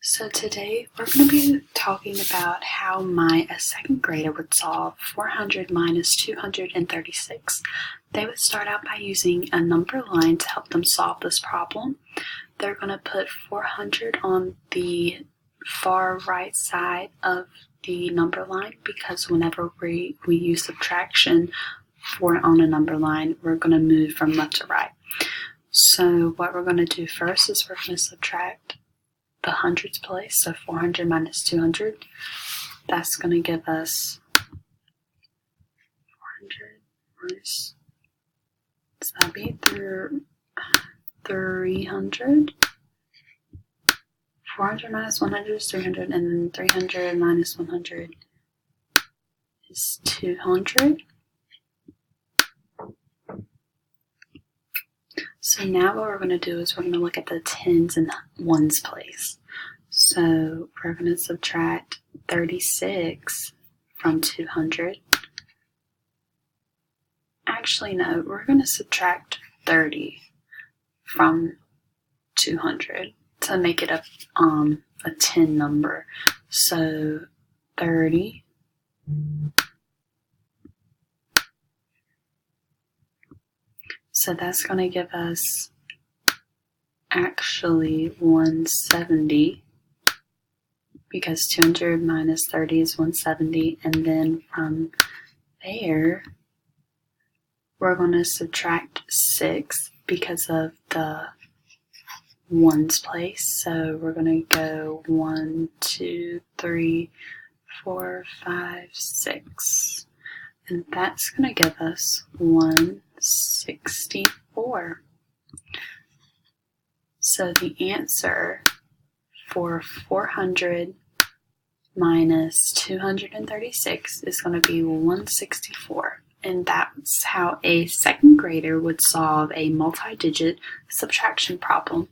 So today we're going to be talking about how a second grader would solve 400 minus 236. They would start out by using a number line to help them solve this problem. They're going to put 400 on the far right side of the number line because whenever we use subtraction on a number line, we're going to move from left to right. So what we're going to do first is we're going to subtract the hundreds place, so 400 minus 200, that's going to give us 400 minus, so that'd be 300. 400 minus 100 is 300, and then 300 minus 100 is 200. So now what we're going to do is we're going to look at the tens and ones place. So we're going to subtract 36 from 200. Actually, no, we're going to subtract 30 from 200 to make it a 10 number. So 30 so that's going to give us actually 170 because 200 minus 30 is 170, and then from there we're going to subtract 6 because of the ones place. So we're going to go 1, 2, 3, 4, 5, 6. And that's going to give us 164. So the answer for 400 minus 236 is going to be 164. And that's how a second grader would solve a multi-digit subtraction problem.